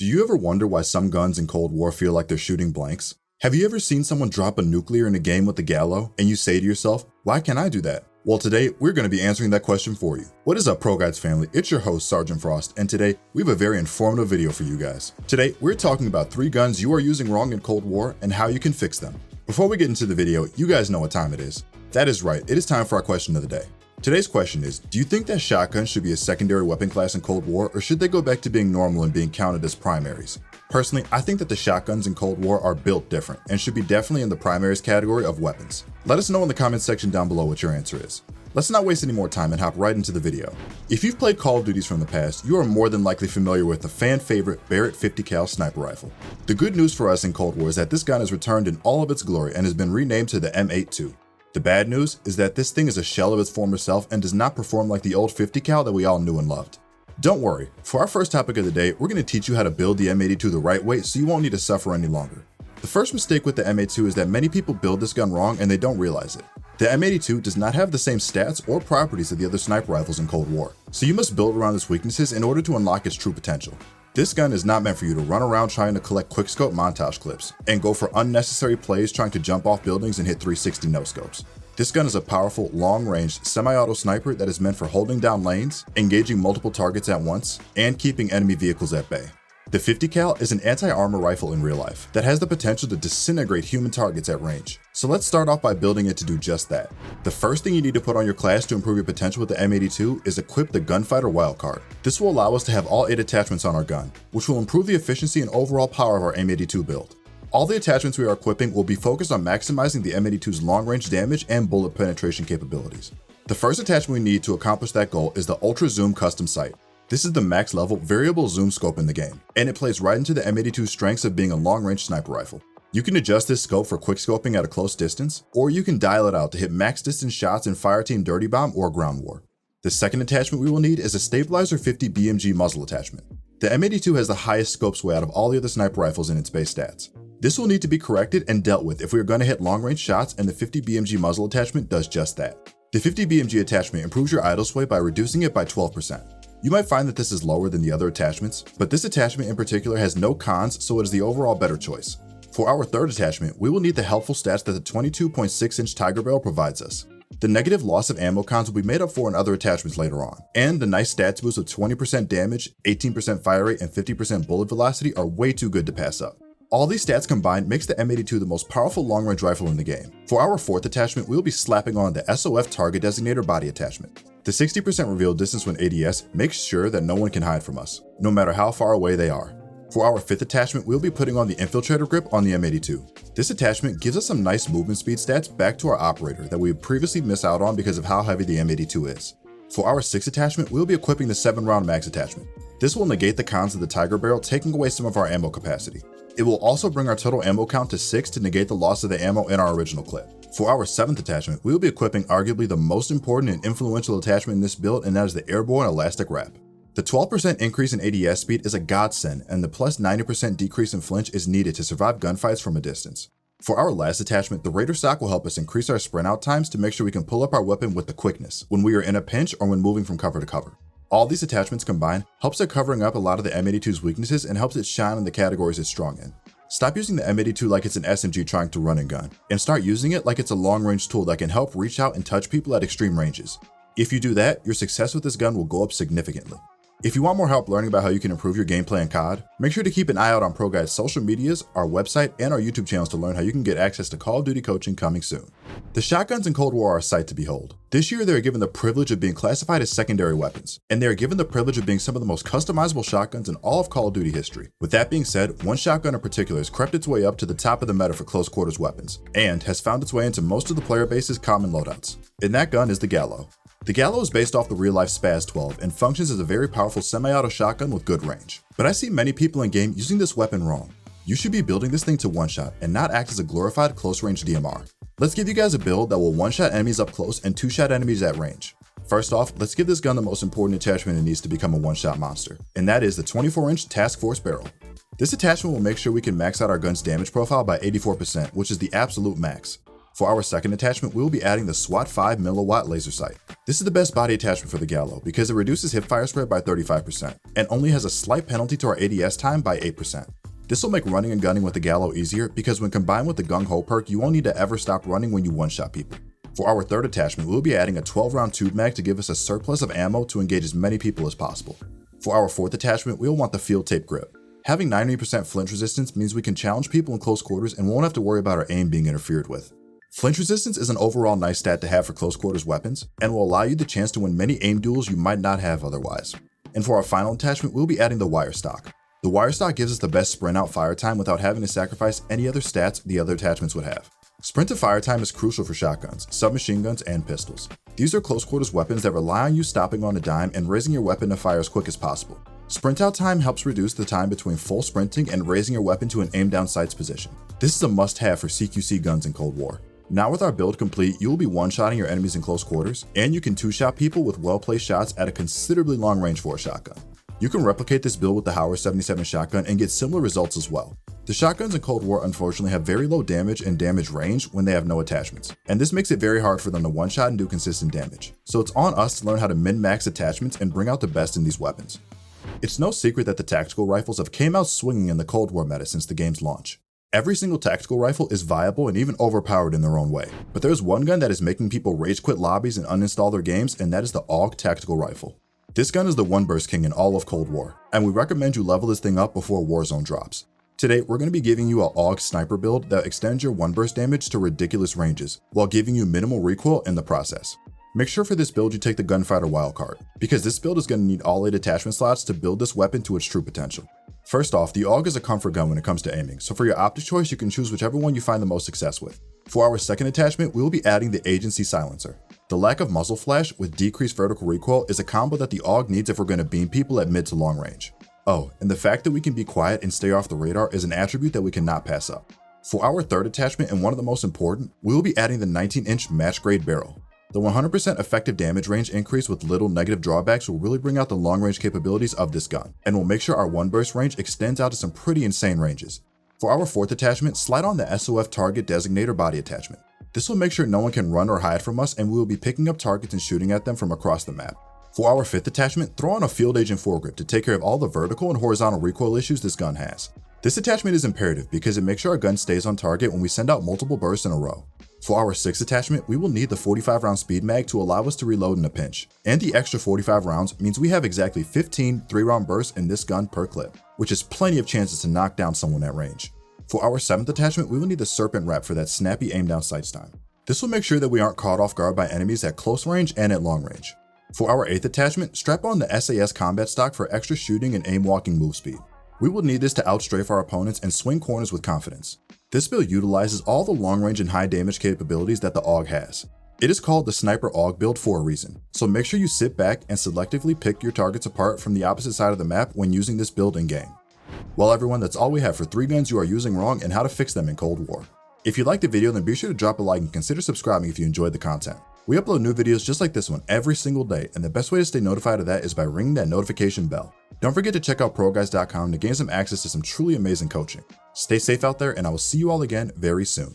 Do you ever wonder why some guns in Cold War feel like they're shooting blanks? Have you ever seen someone drop a nuclear in a game with the Gallo and you say to yourself, why can't I do that? Well, today we're going to be answering that question for you. What is up, ProGuides family? It's your host, Sergeant Frost, and today we have a very informative video for you guys. Today, we're talking about 3 guns you are using wrong in Cold War and how you can fix them. Before we get into the video, you guys know what time it is. That is right, it is time for our question of the day. Today's question is, do you think that shotguns should be a secondary weapon class in Cold War, or should they go back to being normal and being counted as primaries? Personally, I think that the shotguns in Cold War are built different and should be definitely in the primaries category of weapons. Let us know in the comment section down below what your answer is. Let's not waste any more time and hop right into the video. If you've played Call of Duties from the past, you are more than likely familiar with the fan favorite Barrett 50 cal sniper rifle. The good news for us in Cold War is that this gun has returned in all of its glory and has been renamed to the M82. The bad news is that this thing is a shell of its former self and does not perform like the old 50 cal that we all knew and loved. Don't worry, for our first topic of the day, we're going to teach you how to build the M82 the right way so you won't need to suffer any longer. The first mistake with the M82 is that many people build this gun wrong and they don't realize it. The M82 does not have the same stats or properties of the other sniper rifles in Cold War, so you must build around its weaknesses in order to unlock its true potential. This gun is not meant for you to run around trying to collect quickscope montage clips and go for unnecessary plays trying to jump off buildings and hit 360 no-scopes. This gun is a powerful, long-range, semi-auto sniper that is meant for holding down lanes, engaging multiple targets at once, and keeping enemy vehicles at bay. The 50 cal is an anti-armor rifle in real life that has the potential to disintegrate human targets at range. So let's start off by building it to do just that. The first thing you need to put on your class to improve your potential with the M82 is equip the Gunfighter wildcard. This will allow us to have all 8 attachments on our gun, which will improve the efficiency and overall power of our M82 build. All the attachments we are equipping will be focused on maximizing the M82's long-range damage and bullet penetration capabilities. The first attachment we need to accomplish that goal is the Ultra Zoom Custom Sight. This is the max level variable zoom scope in the game, and it plays right into the M82's strengths of being a long-range sniper rifle. You can adjust this scope for quick scoping at a close distance, or you can dial it out to hit max distance shots in Fireteam Dirty Bomb or Ground War. The second attachment we will need is a Stabilizer 50 BMG muzzle attachment. The M82 has the highest scope sway out of all the other sniper rifles in its base stats. This will need to be corrected and dealt with if we are going to hit long-range shots, and the 50 BMG muzzle attachment does just that. The 50 BMG attachment improves your idle sway by reducing it by 12%. You might find that this is lower than the other attachments, but this attachment in particular has no cons, so it is the overall better choice. For our third attachment, we will need the helpful stats that the 22.6-inch Tiger Barrel provides us. The negative loss of ammo cons will be made up for in other attachments later on, and the nice stats boost of 20% damage, 18% fire rate, and 50% bullet velocity are way too good to pass up. All these stats combined makes the M82 the most powerful long-range rifle in the game. For our fourth attachment, we'll be slapping on the SOF Target Designator body attachment. The 60% reveal distance when ADS makes sure that no one can hide from us, no matter how far away they are. For our fifth attachment, we'll be putting on the Infiltrator Grip on the M82. This attachment gives us some nice movement speed stats back to our operator that we previously missed out on because of how heavy the M82 is. For our sixth attachment, we'll be equipping the 7-round mags attachment. This will negate the cons of the Tiger Barrel, taking away some of our ammo capacity. It will also bring our total ammo count to 6 to negate the loss of the ammo in our original clip. For our 7th attachment, we will be equipping arguably the most important and influential attachment in this build, and that is the Airborne Elastic Wrap. The 12% increase in ADS speed is a godsend, and the plus 90% decrease in flinch is needed to survive gunfights from a distance. For our last attachment, the Raider Stock will help us increase our sprint out times to make sure we can pull up our weapon with the quickness when we are in a pinch or when moving from cover to cover. All these attachments combined helps at covering up a lot of the M82's weaknesses and helps it shine in the categories it's strong in. Stop using the M82 like it's an SMG trying to run and gun, and start using it like it's a long-range tool that can help reach out and touch people at extreme ranges. If you do that, your success with this gun will go up significantly. If you want more help learning about how you can improve your gameplay in COD, make sure to keep an eye out on ProGuides' social medias, our website, and our YouTube channels to learn how you can get access to Call of Duty coaching coming soon. The shotguns in Cold War are a sight to behold. This year they are given the privilege of being classified as secondary weapons, and they are given the privilege of being some of the most customizable shotguns in all of Call of Duty history. With that being said, one shotgun in particular has crept its way up to the top of the meta for close quarters weapons, and has found its way into most of the player base's common loadouts. And that gun is the Gallo. The Gallo is based off the real-life Spaz 12 and functions as a very powerful semi-auto shotgun with good range. But I see many people in game using this weapon wrong. You should be building this thing to one-shot and not act as a glorified close-range DMR. Let's give you guys a build that will one-shot enemies up close and two-shot enemies at range. First off, let's give this gun the most important attachment it needs to become a one-shot monster, and that is the 24-inch Task Force barrel. This attachment will make sure we can max out our gun's damage profile by 84%, which is the absolute max. For our second attachment, we will be adding the SWAT 5 milliwatt laser sight. This is the best body attachment for the Gallo because it reduces hipfire spread by 35% and only has a slight penalty to our ADS time by 8%. This will make running and gunning with the Gallo easier because when combined with the Gung Ho perk, you won't need to ever stop running when you one-shot people. For our third attachment, we'll be adding a 12-round tube mag to give us a surplus of ammo to engage as many people as possible. For our fourth attachment, we'll want the field tape grip. Having 90% flinch resistance means we can challenge people in close quarters and won't have to worry about our aim being interfered with. Flinch resistance is an overall nice stat to have for close quarters weapons and will allow you the chance to win many aim duels you might not have otherwise. And for our final attachment, we'll be adding the wire stock. The wire stock gives us the best sprint out fire time without having to sacrifice any other stats the other attachments would have. Sprint to fire time is crucial for shotguns, submachine guns, and pistols. These are close quarters weapons that rely on you stopping on a dime and raising your weapon to fire as quick as possible. Sprint out time helps reduce the time between full sprinting and raising your weapon to an aim down sights position. This is a must-have for CQC guns in Cold War. Now with our build complete, you will be one-shotting your enemies in close quarters, and you can two-shot people with well-placed shots at a considerably long range for a shotgun. You can replicate this build with the Howard 77 shotgun and get similar results as well. The shotguns in Cold War unfortunately have very low damage and damage range when they have no attachments, and this makes it very hard for them to one-shot and do consistent damage. So it's on us to learn how to min-max attachments and bring out the best in these weapons. It's no secret that the tactical rifles have came out swinging in the Cold War meta since the game's launch. Every single tactical rifle is viable and even overpowered in their own way, but there's one gun that is making people rage quit lobbies and uninstall their games, and that is the AUG tactical rifle. This gun is the one burst king in all of Cold War, and we recommend you level this thing up before Warzone drops. Today, we're going to be giving you an AUG sniper build that extends your one burst damage to ridiculous ranges, while giving you minimal recoil in the process. Make sure for this build you take the Gunfighter wildcard, because this build is going to need all 8 attachment slots to build this weapon to its true potential. First off, the AUG is a comfort gun when it comes to aiming, so for your optic choice you can choose whichever one you find the most success with. For our second attachment, we will be adding the Agency Silencer. The lack of muzzle flash with decreased vertical recoil is a combo that the AUG needs if we're going to beam people at mid to long range. Oh, and the fact that we can be quiet and stay off the radar is an attribute that we cannot pass up. For our third attachment, and one of the most important, we will be adding the 19-inch match grade barrel. The 100% effective damage range increase with little negative drawbacks will really bring out the long range capabilities of this gun, and will make sure our one burst range extends out to some pretty insane ranges. For our fourth attachment, slide on the SOF target designator body attachment. This will make sure no one can run or hide from us, and we will be picking up targets and shooting at them from across the map. For our fifth attachment, throw on a field agent foregrip to take care of all the vertical and horizontal recoil issues this gun has. This attachment is imperative because it makes sure our gun stays on target when we send out multiple bursts in a row. For our sixth attachment, we will need the 45 round speed mag to allow us to reload in a pinch. And the extra 45 rounds means we have exactly 15 3-round bursts in this gun per clip, which is plenty of chances to knock down someone at range. For our seventh attachment, we will need the Serpent Wrap for that snappy aim down sights time. This will make sure that we aren't caught off guard by enemies at close range and at long range. For our eighth attachment, strap on the SAS combat stock for extra shooting and aim walking move speed. We will need this to outstrafe our opponents and swing corners with confidence. This build utilizes all the long range and high damage capabilities that the AUG has. It is called the Sniper AUG build for a reason, so make sure you sit back and selectively pick your targets apart from the opposite side of the map when using this build in game. Well everyone, that's all we have for 3 guns you are using wrong and how to fix them in Cold War. If you liked the video, then be sure to drop a like and consider subscribing if you enjoyed the content. We upload new videos just like this one every single day, and the best way to stay notified of that is by ringing that notification bell. Don't forget to check out ProGuides.com to gain some access to some truly amazing coaching. Stay safe out there, and I will see you all again very soon.